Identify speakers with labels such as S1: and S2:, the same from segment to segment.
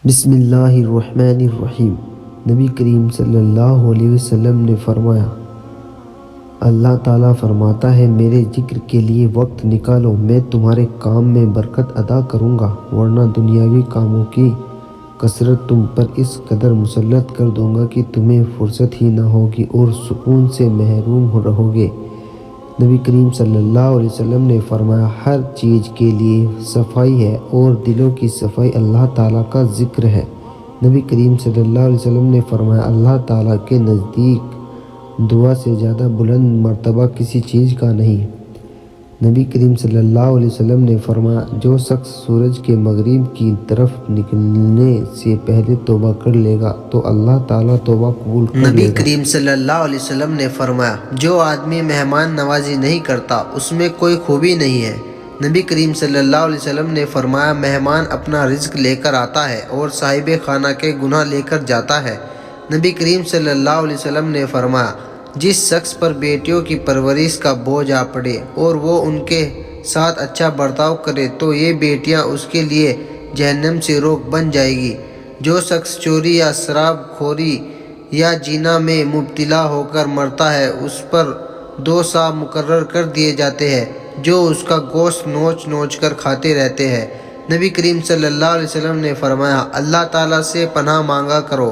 S1: بسم اللہ الرحمن الرحیم۔ نبی کریم صلی اللہ علیہ وسلم نے فرمایا، اللہ تعالیٰ فرماتا ہے میرے ذکر کے لیے وقت نکالو، میں تمہارے کام میں برکت عطا کروں گا، ورنہ دنیاوی کاموں کی کثرت تم پر اس قدر مسلط کر دوں گا کہ تمہیں فرصت ہی نہ ہوگی اور سکون سے محروم رہو گے۔ نبی کریم صلی اللہ علیہ وسلم نے فرمایا، ہر چیز کے لیے صفائی ہے اور دلوں کی صفائی اللہ تعالیٰ کا ذکر ہے۔ نبی کریم صلی اللہ علیہ وسلم نے فرمایا، اللہ تعالیٰ کے نزدیک دعا سے زیادہ بلند مرتبہ کسی چیز کا نہیں۔ نبی کریم صلی اللہ علیہ وسلم نے فرمایا، جو شخص سورج کے مغرب کی طرف نکلنے سے پہلے توبہ کر لے گا تو اللہ تعالیٰ توبہ قبول کر لے گا۔
S2: نبی کریم صلی اللہ علیہ وسلم نے فرمایا، جو آدمی مہمان نوازی نہیں کرتا اس میں کوئی خوبی نہیں ہے۔ نبی کریم صلی اللہ علیہ وسلم نے فرمایا، مہمان اپنا رزق لے کر آتا ہے اور صاحب خانہ کے گناہ لے کر جاتا ہے۔ نبی کریم صلی اللہ علیہ وسلم نے فرمایا، جس شخص پر بیٹیوں کی پرورش کا بوجھ آ پڑے اور وہ ان کے ساتھ اچھا برتاؤ کرے تو یہ بیٹیاں اس کے لیے جہنم سے روک بن جائے گی۔ جو شخص چوری یا شراب خوری یا زنا میں مبتلا ہو کر مرتا ہے اس پر 2 سال مقرر کر دیے جاتے ہیں جو اس کا گوشت نوچ نوچ کر کھاتے رہتے ہیں۔ نبی کریم صلی اللہ علیہ وسلم نے فرمایا، اللہ تعالیٰ سے پناہ مانگا کرو۔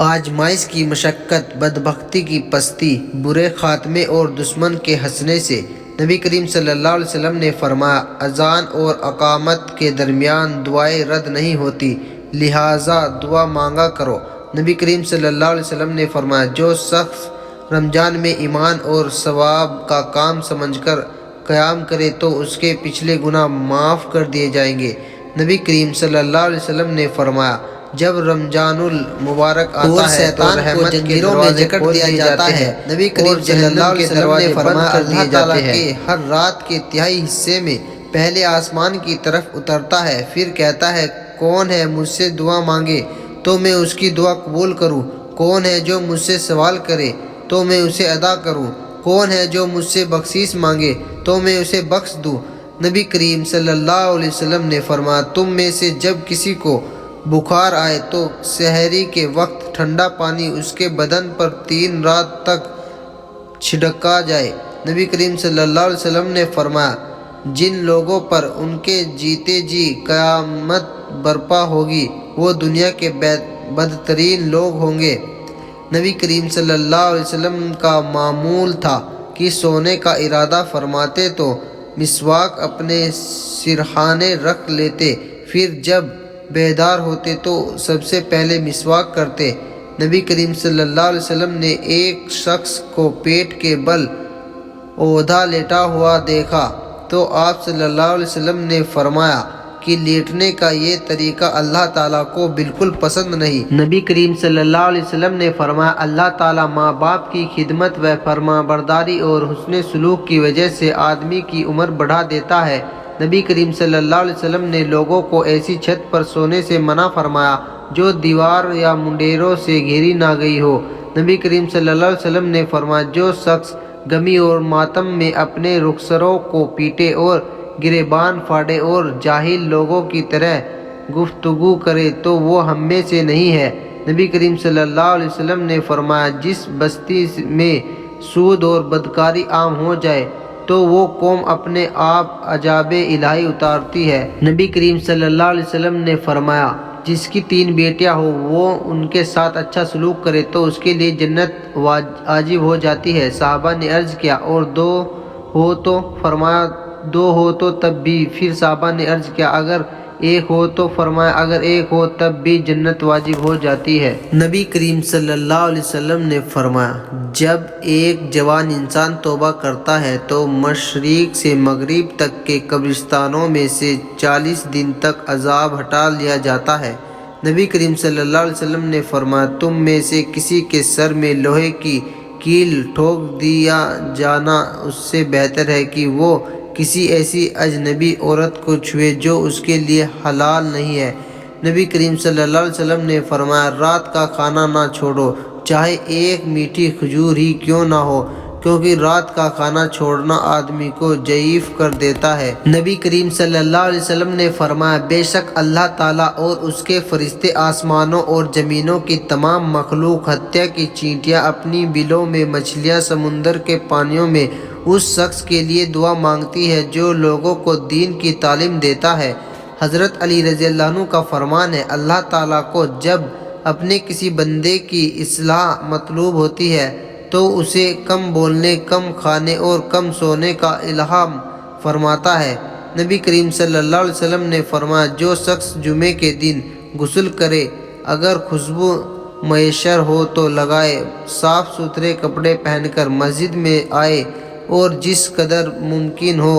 S2: آزمائش کی مشقت، بدبختی کی پستی، برے خاتمے اور دشمن کے ہنسنے سے۔ نبی کریم صلی اللہ علیہ وسلم نے فرمایا، اذان اور اقامت کے درمیان دعائیں رد نہیں ہوتی، لہٰذا دعا مانگا کرو۔ نبی کریم صلی اللہ علیہ وسلم نے فرمایا، جو شخص رمضان میں ایمان اور ثواب کا کام سمجھ کر قیام کرے تو اس کے پچھلے گناہ معاف کر دیے جائیں گے۔ نبی کریم صلی اللہ علیہ وسلم نے فرمایا، جب رمضان المبارک آتا ہے تو رحمت کے دروازے کھول دیے جاتے ہیں۔ نبی کریم صلی اللہ علیہ وسلم نے فرمایا، اللہ تعالیٰ کے ہر رات کے تہائی حصے میں پہلے آسمان کی طرف اترتا ہے، پھر کہتا ہے، کون ہے مجھ سے دعا مانگے تو میں اس کی دعا قبول کروں، کون ہے جو مجھ سے سوال کرے تو میں اسے ادا کروں، کون ہے جو مجھ سے بخشش مانگے تو میں اسے بخش دوں۔ نبی کریم صلی اللہ علیہ وسلم نے فرمایا، تم میں سے جب کسی کو بخار آئے تو سحری کے وقت ٹھنڈا پانی اس کے بدن پر 3 رات تک چھڑکا جائے۔ نبی کریم صلی اللہ علیہ وسلم نے فرمایا، جن لوگوں پر ان کے جیتے جی قیامت برپا ہوگی وہ دنیا کے بدترین لوگ ہوں گے۔ نبی کریم صلی اللہ علیہ وسلم کا معمول تھا کہ سونے کا ارادہ فرماتے تو مسواک اپنے سرہانے رکھ لیتے، پھر جب بیدار ہوتے تو سب سے پہلے مسواک کرتے۔ نبی کریم صلی اللہ علیہ وسلم نے ایک شخص کو پیٹ کے بل اوندھا لیٹا ہوا دیکھا تو آپ صلی اللہ علیہ وسلم نے فرمایا کہ لیٹنے کا یہ طریقہ اللہ تعالیٰ کو بالکل پسند نہیں۔ نبی کریم صلی اللہ علیہ وسلم نے فرمایا، اللہ تعالیٰ ماں باپ کی خدمت و فرما برداری اور حسن سلوک کی وجہ سے آدمی کی عمر بڑھا دیتا ہے۔ نبی کریم صلی اللہ علیہ وسلم نے لوگوں کو ایسی چھت پر سونے سے منع فرمایا جو دیوار یا منڈیروں سے گھیری نہ گئی ہو۔ نبی کریم صلی اللہ علیہ وسلم نے فرمایا، جو شخص غمی اور ماتم میں اپنے رخساروں کو پیٹے اور گریبان پھاڑے اور جاہل لوگوں کی طرح گفتگو کرے تو وہ ہم میں سے نہیں ہے۔ نبی کریم صلی اللہ علیہ وسلم نے فرمایا، جس بستی میں سود اور بدکاری عام ہو جائے تو وہ قوم اپنے آپ عذاب الہی اتارتی ہے۔ نبی کریم صلی اللہ علیہ وسلم نے فرمایا، جس کی 3 بیٹیاں ہوں وہ ان کے ساتھ اچھا سلوک کرے تو اس کے لیے جنت واجب ہو جاتی ہے۔ صحابہ نے عرض کیا، اور 2 ہو تو؟ فرمایا 2 ہو تو تب بھی۔ پھر صحابہ نے عرض کیا، اگر 1 ہو تو؟ فرمایا اگر 1 ہو تب بھی جنت واجب ہو جاتی ہے۔ نبی کریم صلی اللہ علیہ وسلم نے فرمایا، جب ایک جوان انسان توبہ کرتا ہے تو مشرق سے مغرب تک کے قبرستانوں میں سے 40 دن تک عذاب ہٹا لیا جاتا ہے۔ نبی کریم صلی اللہ علیہ وسلم نے فرمایا، تم میں سے کسی کے سر میں لوہے کی کیل ٹھوک دیا جانا اس سے بہتر ہے کہ وہ کسی ایسی اجنبی عورت کو چھوئے جو اس کے لیے حلال نہیں ہے۔ نبی کریم صلی اللہ علیہ وسلم نے فرمایا، رات کا کھانا نہ چھوڑو، چاہے ایک میٹھی کھجور ہی کیوں نہ ہو۔ کیونکہ رات کا کھانا چھوڑنا آدمی کو ضعیف کر دیتا ہے۔ نبی کریم صلی اللہ علیہ وسلم نے فرمایا، بے شک اللہ تعالیٰ اور اس کے فرشتے آسمانوں اور زمینوں کی تمام مخلوق حتیٰ کہ چینٹیاں اپنی بلوں میں، مچھلیاں سمندر کے پانیوں میں اس شخص کے لیے دعا مانگتی ہے جو لوگوں کو دین کی تعلیم دیتا ہے۔ حضرت علی رضی اللہ عنہ کا فرمان ہے، اللہ تعالیٰ کو جب اپنے کسی بندے کی اصلاح مطلوب ہوتی ہے تو اسے کم بولنے، کم کھانے اور کم سونے کا الہام فرماتا ہے۔ نبی کریم صلی اللہ علیہ وسلم نے فرمایا، جو شخص جمعے کے دن غسل کرے، اگر خوشبو میسر ہو تو لگائے، صاف ستھرے کپڑے پہن کر مسجد میں آئے اور جس قدر ممکن ہو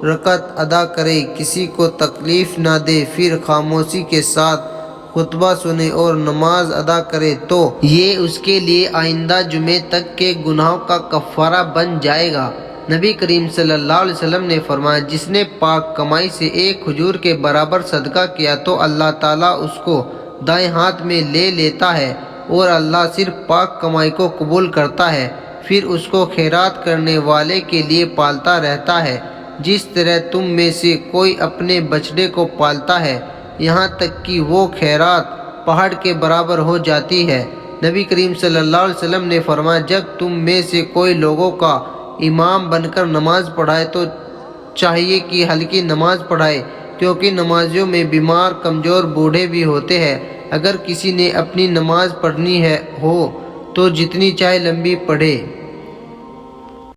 S2: رکعت ادا کرے، کسی کو تکلیف نہ دے، پھر خاموشی کے ساتھ خطبہ سنے اور نماز ادا کرے تو یہ اس کے لیے آئندہ جمعے تک کے گناہوں کا کفارہ بن جائے گا۔ نبی کریم صلی اللہ علیہ وسلم نے فرمایا، جس نے پاک کمائی سے ایک کھجور کے برابر صدقہ کیا تو اللہ تعالیٰ اس کو دائیں ہاتھ میں لے لیتا ہے اور اللہ صرف پاک کمائی کو قبول کرتا ہے، پھر اس کو خیرات کرنے والے کے لیے پالتا رہتا ہے، جس طرح تم میں سے کوئی اپنے بچڑے کو پالتا ہے، یہاں تک کہ وہ خیرات پہاڑ کے برابر ہو جاتی ہے۔ نبی کریم صلی اللہ علیہ وسلم نے فرمایا، جب تم میں سے کوئی لوگوں کا امام بن کر نماز پڑھائے تو چاہیے کہ ہلکی نماز پڑھائے، کیونکہ نمازیوں میں بیمار، کمزور، بوڑھے بھی ہوتے ہیں۔ اگر کسی نے اپنی نماز پڑھنی ہو تو جتنی چاہے لمبی پڑھے۔